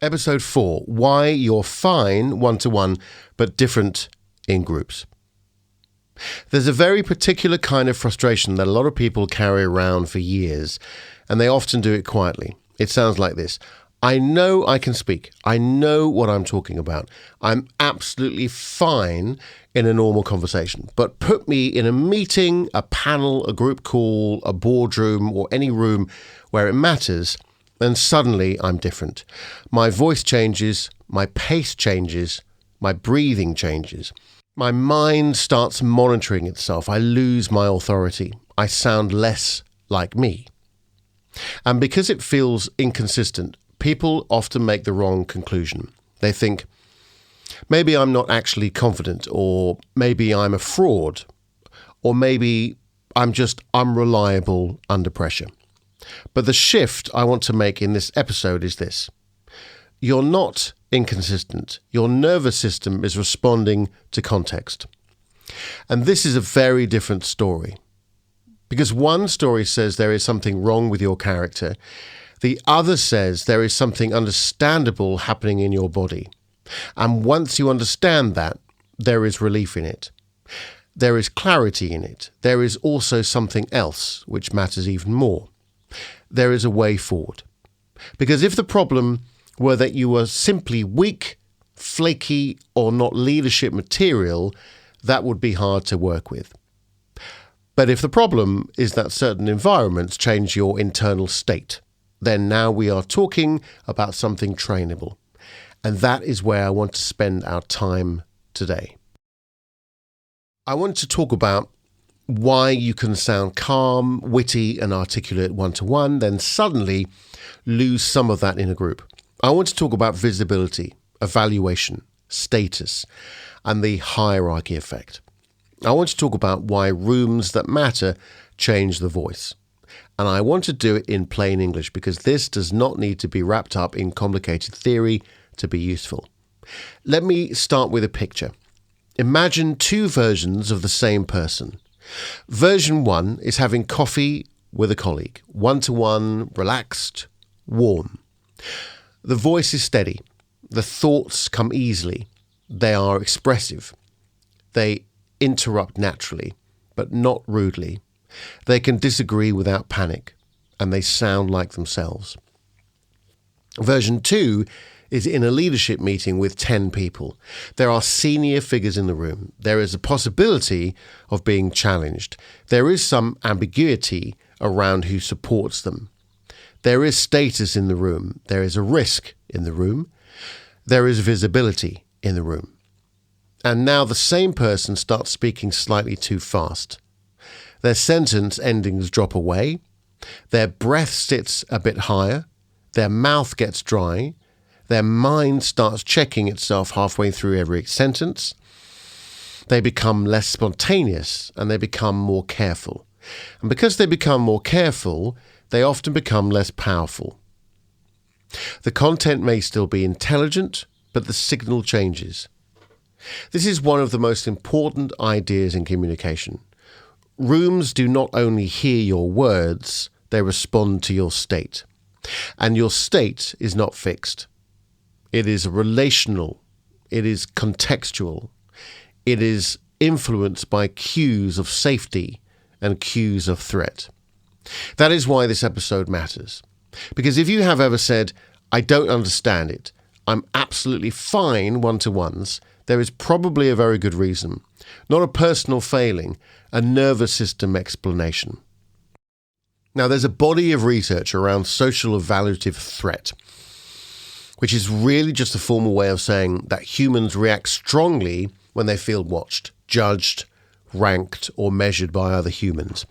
Episode 4, Why You're Fine One-to-One but Different in Groups. There's a very particular kind of frustration that a lot of people carry around for years, and they often do it quietly. It sounds like this. I know I can speak. I know what I'm talking about. I'm absolutely fine in a normal conversation. But put me in a meeting, a panel, a group call, a boardroom, or any room where it matters, and suddenly I'm different. My voice changes, my pace changes, my breathing changes. My mind starts monitoring itself. I lose my authority. I sound less like me. And because it feels inconsistent, people often make the wrong conclusion. They think, maybe I'm not actually confident, or maybe I'm a fraud, or maybe I'm just unreliable under pressure. But the shift I want to make in this episode is this. You're not inconsistent. Your nervous system is responding to context. And this is a very different story. Because one story says there is something wrong with your character. The other says there is something understandable happening in your body. And once you understand that, there is relief in it. There is clarity in it. There is also something else which matters even more. There is a way forward. Because if the problem were that you were simply weak, flaky, or not leadership material, that would be hard to work with. But if the problem is that certain environments change your internal state, then now we are talking about something trainable. And that is where I want to spend our time today. I want to talk about why you can sound calm, witty, and articulate one-to-one, then suddenly lose some of that in a group. I want to talk about visibility, evaluation, status, and the hierarchy effect. I want to talk about why rooms that matter change the voice. And I want to do it in plain English because this does not need to be wrapped up in complicated theory to be useful. Let me start with a picture. Imagine two versions of the same person. Version 1 is having coffee with a colleague, one-to-one, relaxed, warm. The voice is steady. The thoughts come easily. They are expressive. They interrupt naturally, but not rudely. They can disagree without panic, and they sound like themselves. Version 2 is in a leadership meeting with 10 people. There are senior figures in the room. There is a possibility of being challenged. There is some ambiguity around who supports them. There is status in the room. There is a risk in the room. There is visibility in the room. And now the same person starts speaking slightly too fast. Their sentence endings drop away. Their breath sits a bit higher. Their mouth gets dry. Their mind starts checking itself halfway through every sentence. They become less spontaneous and they become more careful. And because they become more careful, they often become less powerful. The content may still be intelligent, but the signal changes. This is one of the most important ideas in communication. Rooms do not only hear your words, they respond to your state. And your state is not fixed. It is relational. It is contextual. It is influenced by cues of safety and cues of threat. That is why this episode matters. Because if you have ever said, I don't understand it, I'm absolutely fine one-to-ones, there is probably a very good reason. Not a personal failing, a nervous system explanation. Now, there's a body of research around social evaluative threat, which is really just a formal way of saying that humans react strongly when they feel watched, judged, ranked, or measured by other humans.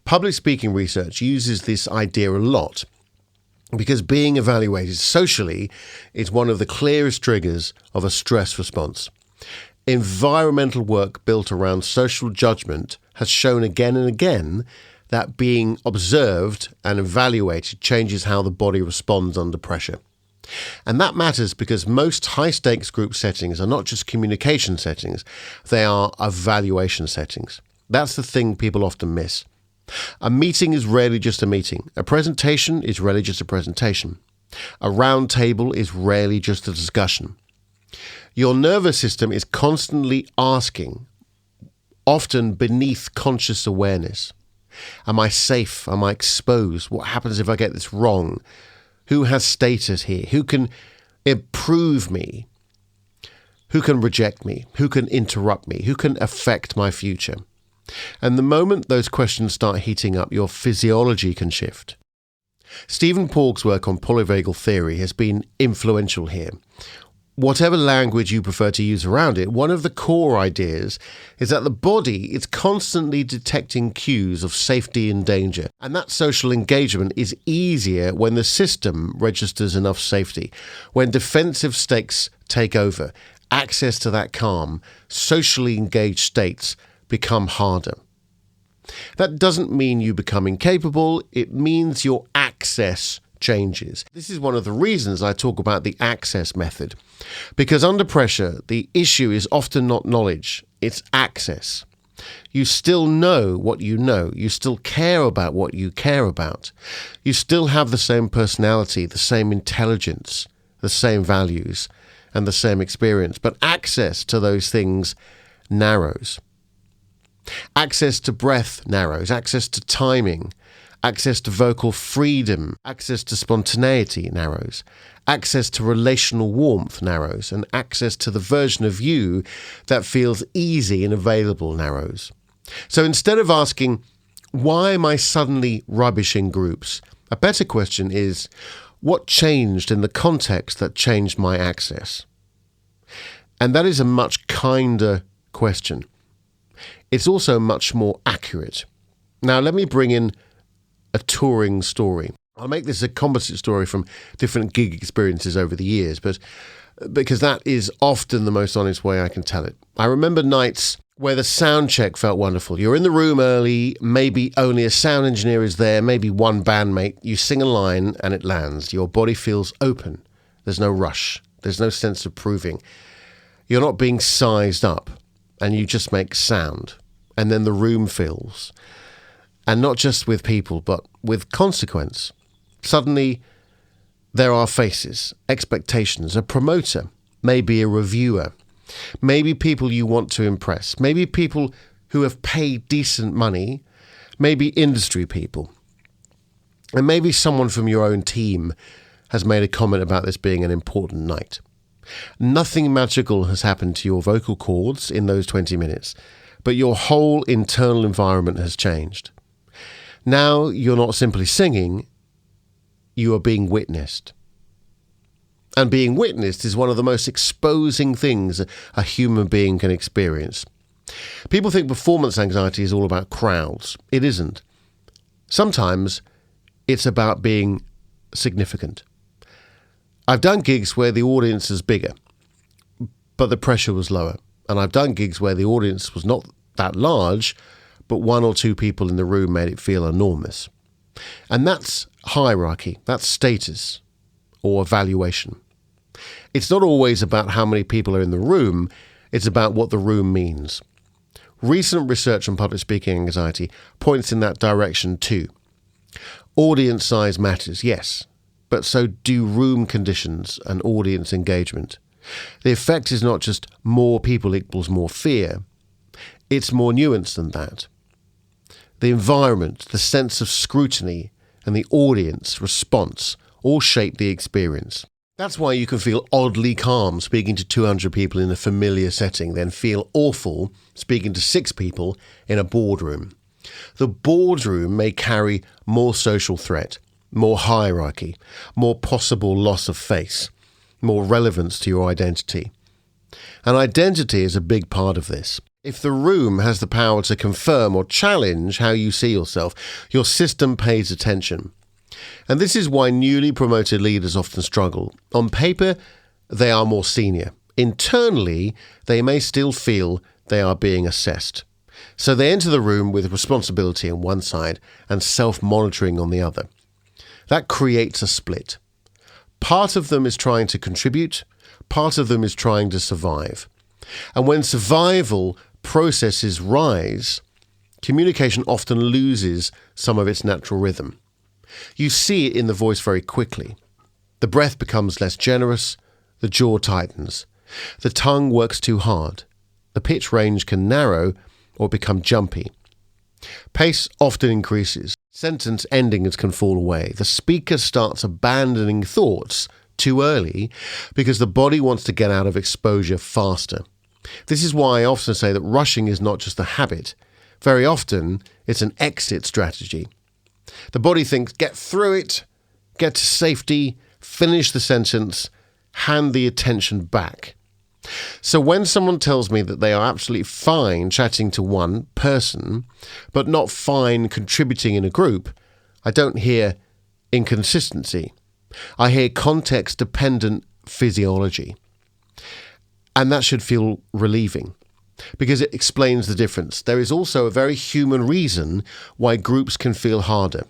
Public speaking research uses this idea a lot because being evaluated socially is one of the clearest triggers of a stress response. Environmental work built around social judgment has shown again and again that being observed and evaluated changes how the body responds under pressure. And that matters because most high-stakes group settings are not just communication settings, they are evaluation settings. That's the thing people often miss. A meeting is rarely just a meeting. A presentation is rarely just a presentation. A round table is rarely just a discussion. Your nervous system is constantly asking, often beneath conscious awareness, am I safe? Am I exposed? What happens if I get this wrong? Who has status here? Who can improve me? Who can reject me? Who can interrupt me? Who can affect my future? And the moment those questions start heating up, your physiology can shift. Stephen Paul's work on polyvagal theory has been influential here. Whatever language you prefer to use around it, one of the core ideas is that the body is constantly detecting cues of safety and danger. And that social engagement is easier when the system registers enough safety. When defensive states take over, access to that calm, socially engaged states become harder. That doesn't mean you become incapable, it means your access changes. This is one of the reasons I talk about the access method. Because under pressure, the issue is often not knowledge, it's access. You still know what you know. You still care about what you care about. You still have the same personality, the same intelligence, the same values, and the same experience. But access to those things narrows. Access to breath narrows, access to timing, access to vocal freedom, access to spontaneity narrows, access to relational warmth narrows, and access to the version of you that feels easy and available narrows. So instead of asking, why am I suddenly rubbish in groups? A better question is, what changed in the context that changed my access? And that is a much kinder question. It's also much more accurate. Now, let me bring in a touring story. I'll make this a composite story from different gig experiences over the years, but because that is often the most honest way I can tell it. I remember nights where the sound check felt wonderful. You're in the room early, maybe only a sound engineer is there, maybe one bandmate. You sing a line and it lands. Your body feels open. There's no rush. There's no sense of proving. You're not being sized up. And you just make sound, and then the room fills. And not just with people, but with consequence. Suddenly, there are faces, expectations, a promoter, maybe a reviewer, maybe people you want to impress, maybe people who have paid decent money, maybe industry people. And maybe someone from your own team has made a comment about this being an important night. Nothing magical has happened to your vocal cords in those 20 minutes, but your whole internal environment has changed. Now you're not simply singing, you are being witnessed. And being witnessed is one of the most exposing things a human being can experience. People think performance anxiety is all about crowds. It isn't. Sometimes it's about being significant. I've done gigs where the audience is bigger, but the pressure was lower. And I've done gigs where the audience was not that large, but one or two people in the room made it feel enormous. And that's hierarchy, that's status or evaluation. It's not always about how many people are in the room, it's about what the room means. Recent research on public speaking anxiety points in that direction too. Audience size matters, yes. But so do room conditions and audience engagement. The effect is not just more people equals more fear. It's more nuanced than that. The environment, the sense of scrutiny, and the audience response all shape the experience. That's why you can feel oddly calm speaking to 200 people in a familiar setting, then feel awful speaking to 6 people in a boardroom. The boardroom may carry more social threat, more hierarchy, more possible loss of face, more relevance to your identity. And identity is a big part of this. If the room has the power to confirm or challenge how you see yourself, your system pays attention. And this is why newly promoted leaders often struggle. On paper, they are more senior. Internally, they may still feel they are being assessed. So they enter the room with responsibility on one side and self-monitoring on the other. That creates a split. Part of them is trying to contribute, part of them is trying to survive. And when survival processes rise, communication often loses some of its natural rhythm. You see it in the voice very quickly. The breath becomes less generous, the jaw tightens, the tongue works too hard, the pitch range can narrow or become jumpy. Pace often increases, sentence endings can fall away, the speaker starts abandoning thoughts too early because the body wants to get out of exposure faster. This is why I often say that rushing is not just a habit. Very often, it's an exit strategy. The body thinks, get through it, get to safety, finish the sentence, hand the attention back. So when someone tells me that they are absolutely fine chatting to one person, but not fine contributing in a group, I don't hear inconsistency. I hear context-dependent physiology. And that should feel relieving, because it explains the difference. There is also a very human reason why groups can feel harder.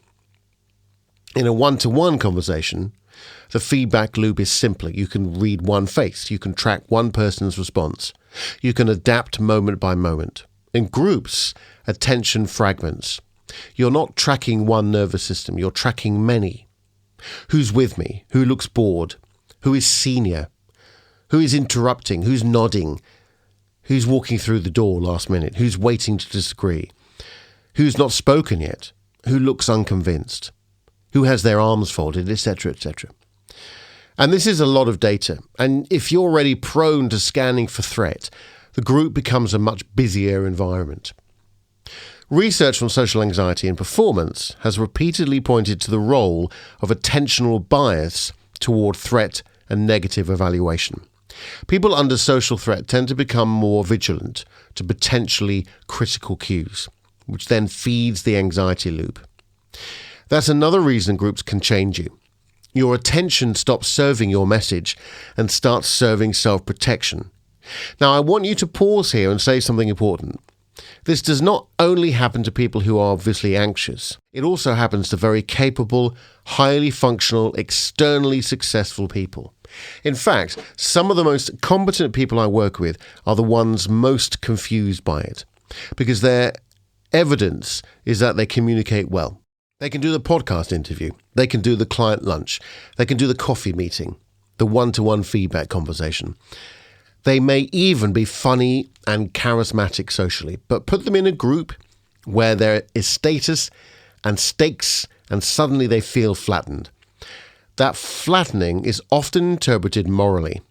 In a one-to-one conversation, the feedback loop is simpler. You can read one face. You can track one person's response. You can adapt moment by moment. In groups, attention fragments. You're not tracking one nervous system. You're tracking many. Who's with me? Who looks bored? Who is senior? Who is interrupting? Who's nodding? Who's walking through the door last minute? Who's waiting to disagree? Who's not spoken yet? Who looks unconvinced? Who has their arms folded, etc., etc. And this is a lot of data. And if you're already prone to scanning for threat, the group becomes a much busier environment. Research on social anxiety and performance has repeatedly pointed to the role of attentional bias toward threat and negative evaluation. People under social threat tend to become more vigilant to potentially critical cues, which then feeds the anxiety loop. That's another reason groups can change you. Your attention stops serving your message and starts serving self-protection. Now, I want you to pause here and say something important. This does not only happen to people who are obviously anxious. It also happens to very capable, highly functional, externally successful people. In fact, some of the most competent people I work with are the ones most confused by it, because their evidence is that they communicate well. They can do the podcast interview. They can do the client lunch. They can do the coffee meeting, the one-to-one feedback conversation. They may even be funny and charismatic socially, but put them in a group where there is status and stakes, and suddenly they feel flattened. That flattening is often interpreted morally.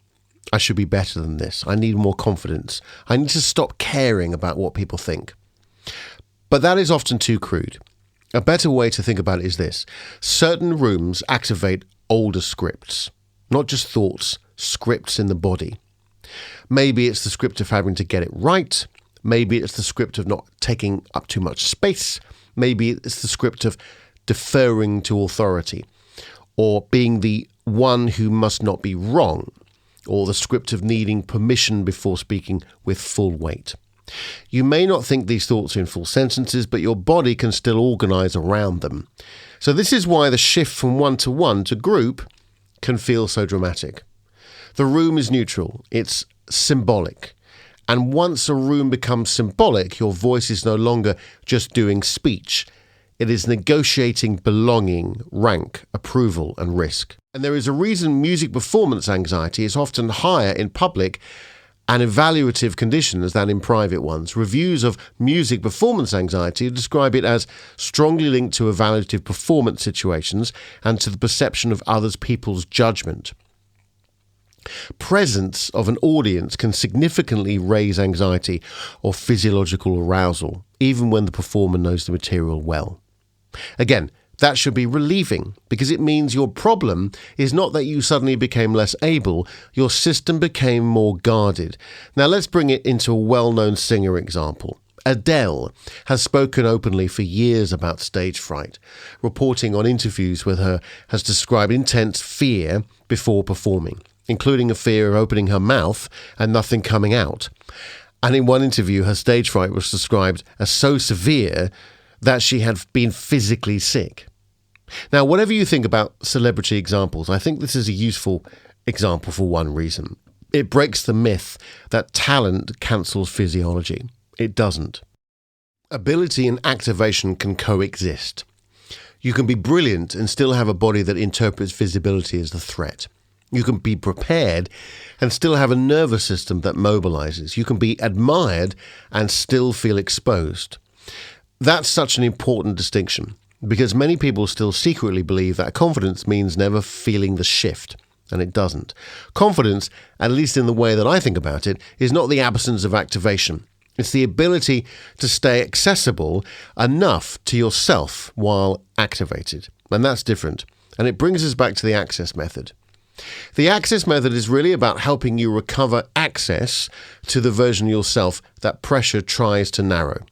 I should be better than this. I need more confidence. I need to stop caring about what people think. But that is often too crude. A better way to think about it is this. Certain rooms activate older scripts, not just thoughts, scripts in the body. Maybe it's the script of having to get it right. Maybe it's the script of not taking up too much space. Maybe it's the script of deferring to authority, or being the one who must not be wrong, or the script of needing permission before speaking with full weight. You may not think these thoughts are in full sentences, but your body can still organize around them. So this is why the shift from one-to-one to group can feel so dramatic. The room is neutral. It's symbolic. And once a room becomes symbolic, your voice is no longer just doing speech. It is negotiating belonging, rank, approval, and risk. And there is a reason music performance anxiety is often higher in public and evaluative conditions than in private ones. Reviews of music performance anxiety describe it as strongly linked to evaluative performance situations and to the perception of others people's judgment. Presence of an audience can significantly raise anxiety or physiological arousal, even when the performer knows the material well. Again, that should be relieving, because it means your problem is not that you suddenly became less able, your system became more guarded. Now let's bring it into a well-known singer example. Adele has spoken openly for years about stage fright. Reporting on interviews with her has described intense fear before performing, including a fear of opening her mouth and nothing coming out. And in one interview, her stage fright was described as so severe that she had been physically sick. Now, whatever you think about celebrity examples, I think this is a useful example for one reason. It breaks the myth that talent cancels physiology. It doesn't. Ability and activation can coexist. You can be brilliant and still have a body that interprets visibility as the threat. You can be prepared and still have a nervous system that mobilizes. You can be admired and still feel exposed. That's such an important distinction because many people still secretly believe that confidence means never feeling the shift, and it doesn't. Confidence, at least in the way that I think about it, is not the absence of activation. It's the ability to stay accessible enough to yourself while activated. And that's different. And it brings us back to the access method. The access method is really about helping you recover access to the version of yourself that pressure tries to narrow.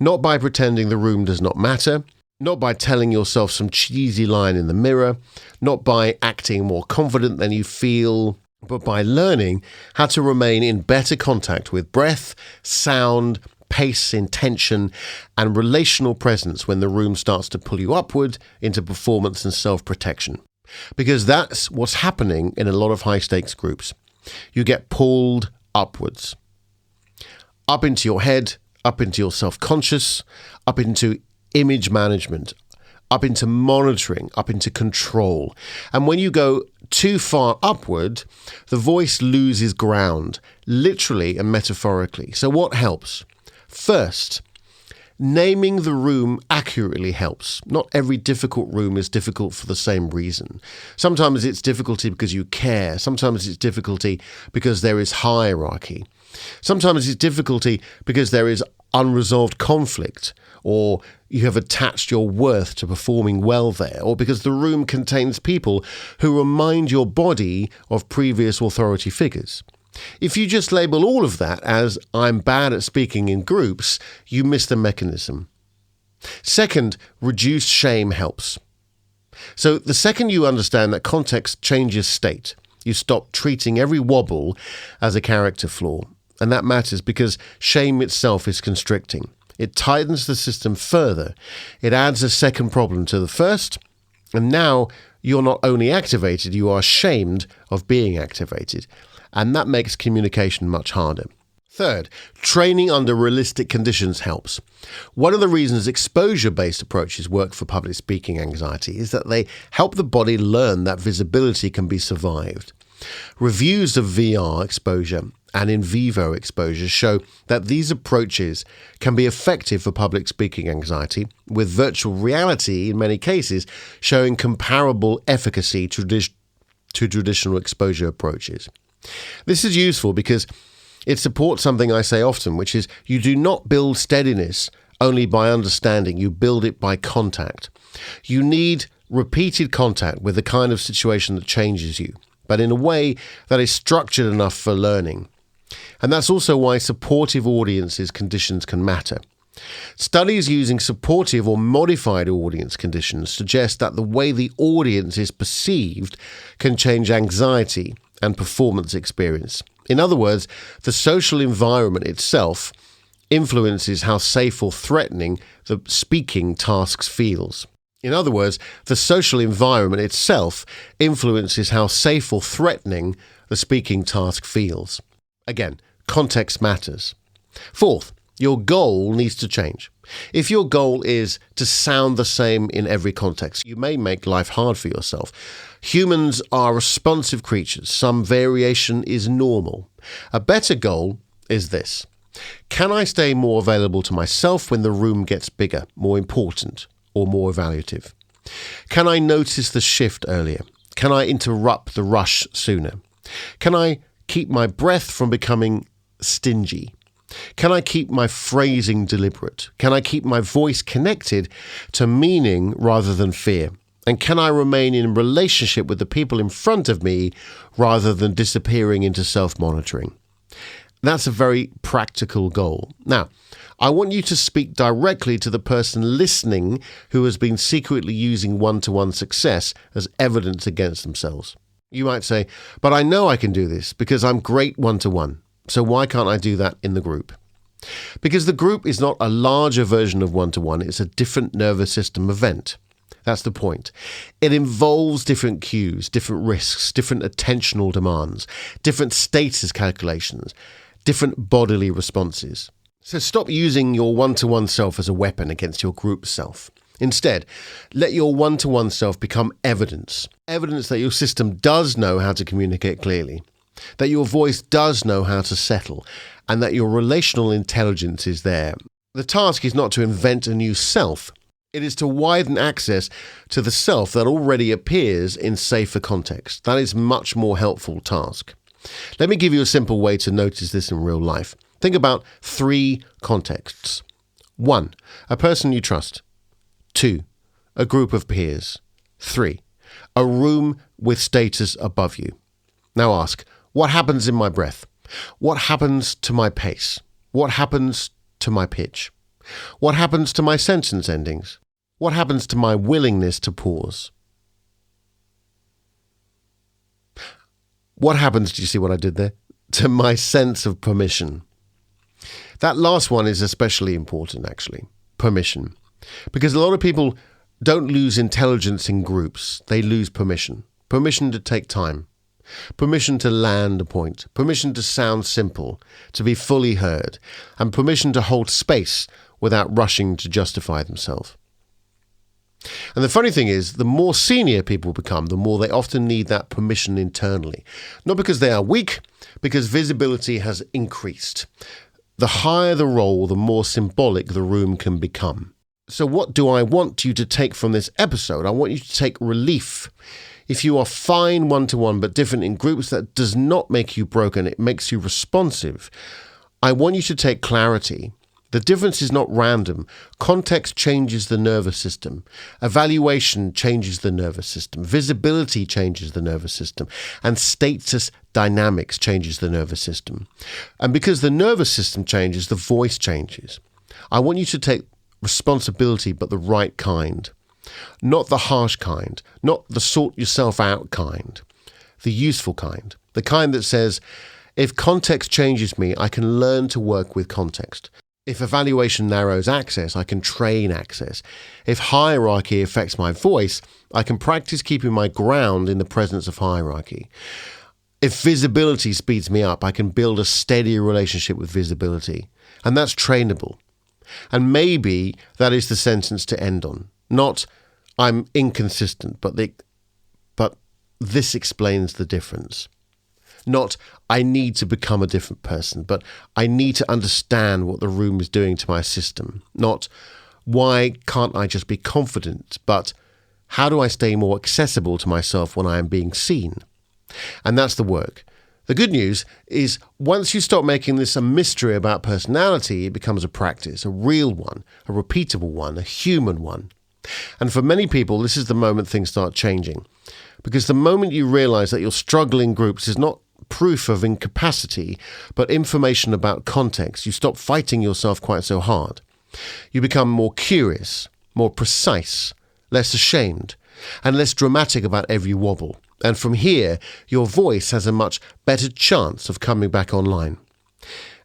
Not by pretending the room does not matter, not by telling yourself some cheesy line in the mirror, not by acting more confident than you feel, but by learning how to remain in better contact with breath, sound, pace, intention, and relational presence when the room starts to pull you upward into performance and self-protection. Because that's what's happening in a lot of high-stakes groups. You get pulled upwards. Up into your head, up into your self-conscious, up into image management, up into monitoring, up into control. And when you go too far upward, the voice loses ground, literally and metaphorically. So what helps? First, naming the room accurately helps. Not every difficult room is difficult for the same reason. Sometimes it's difficulty because you care. Sometimes it's difficulty because there is hierarchy. Sometimes it's difficulty because there is unresolved conflict, or you have attached your worth to performing well there, or because the room contains people who remind your body of previous authority figures. If you just label all of that as I'm bad at speaking in groups, you miss the mechanism. Second, reduced shame helps. So the second you understand that context changes state, you stop treating every wobble as a character flaw. And that matters because shame itself is constricting. It tightens the system further. It adds a second problem to the first. And now you're not only activated, you are shamed of being activated. And that makes communication much harder. Third, training under realistic conditions helps. One of the reasons exposure-based approaches work for public speaking anxiety is that they help the body learn that visibility can be survived. Reviews of VR exposure and in vivo exposure show that these approaches can be effective for public speaking anxiety, with virtual reality in many cases showing comparable efficacy to traditional exposure approaches. This is useful because it supports something I say often, which is you do not build steadiness only by understanding, you build it by contact. You need repeated contact with the kind of situation that changes you, but in a way that is structured enough for learning. And that's also why supportive audiences conditions can matter. Studies using supportive or modified audience conditions suggest that the way the audience is perceived can change anxiety and performance experience. In other words, the social environment itself influences how safe or threatening the speaking tasks feels. In other words, the social environment itself influences how safe or threatening the speaking task feels. Again, context matters. Fourth, your goal needs to change. If your goal is to sound the same in every context, you may make life hard for yourself. Humans are responsive creatures. Some variation is normal. A better goal is this. Can I stay more available to myself when the room gets bigger, more important, or more evaluative? Can I notice the shift earlier? Can I interrupt the rush sooner? Can I keep my breath from becoming stingy? Can I keep my phrasing deliberate? Can I keep my voice connected to meaning rather than fear? And can I remain in relationship with the people in front of me rather than disappearing into self-monitoring? That's a very practical goal. Now, I want you to speak directly to the person listening who has been secretly using one-to-one success as evidence against themselves. You might say, but I know I can do this because I'm great one-to-one. So why can't I do that in the group? Because the group is not a larger version of one-to-one, it's a different nervous system event. That's the point. It involves different cues, different risks, different attentional demands, different status calculations, different bodily responses. So stop using your one-to-one self as a weapon against your group self. Instead, let your one-to-one self become evidence. Evidence that your system does know how to communicate clearly, that your voice does know how to settle, and that your relational intelligence is there. The task is not to invent a new self. It is to widen access to the self that already appears in safer context. That is a much more helpful task. Let me give you a simple way to notice this in real life. Think about 3 contexts. 1, a person you trust. 2, a group of peers. 3, a room with status above you. Now ask, what happens in my breath? What happens to my pace? What happens to my pitch? What happens to my sentence endings? What happens to my willingness to pause? What happens, do you see what I did there? To my sense of permission. That last one is especially important, actually. Permission. Because a lot of people don't lose intelligence in groups. They lose permission. Permission to take time. Permission to land a point. Permission to sound simple. To be fully heard. And permission to hold space without rushing to justify themselves. And the funny thing is, the more senior people become, the more they often need that permission internally. Not because they are weak, because visibility has increased. The higher the role, the more symbolic the room can become. So what do I want you to take from this episode? I want you to take relief. If you are fine one-to-one but different in groups, that does not make you broken. It makes you responsive. I want you to take clarity. The difference is not random. Context changes the nervous system. Evaluation changes the nervous system. Visibility changes the nervous system. And status dynamics changes the nervous system. And because the nervous system changes, the voice changes. I want you to take responsibility, but the right kind. Not the harsh kind. Not the sort yourself out kind. The useful kind. The kind that says, if context changes me, I can learn to work with context. If evaluation narrows access, I can train access. If hierarchy affects my voice, I can practice keeping my ground in the presence of hierarchy. If visibility speeds me up, I can build a steady relationship with visibility. And that's trainable. And maybe that is the sentence to end on. Not, I'm inconsistent, but this explains the difference. Not, I need to become a different person, but I need to understand what the room is doing to my system. Not, why can't I just be confident, but how do I stay more accessible to myself when I am being seen? And that's the work. The good news is once you stop making this a mystery about personality, it becomes a practice, a real one, a repeatable one, a human one. And for many people, this is the moment things start changing. Because the moment you realize that you're struggling groups is not proof of incapacity, but information about context, you stop fighting yourself quite so hard. You become more curious, more precise, less ashamed, and less dramatic about every wobble. And from here, your voice has a much better chance of coming back online.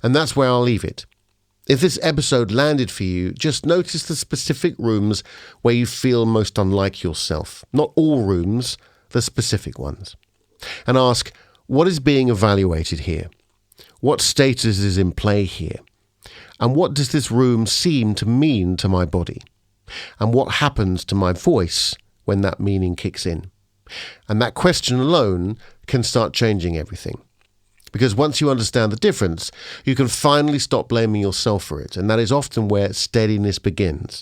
And that's where I'll leave it. If this episode landed for you, just notice the specific rooms where you feel most unlike yourself. Not all rooms, the specific ones. And ask, what is being evaluated here? What status is in play here? And what does this room seem to mean to my body? And what happens to my voice when that meaning kicks in? And that question alone can start changing everything. Because once you understand the difference, you can finally stop blaming yourself for it. And that is often where steadiness begins.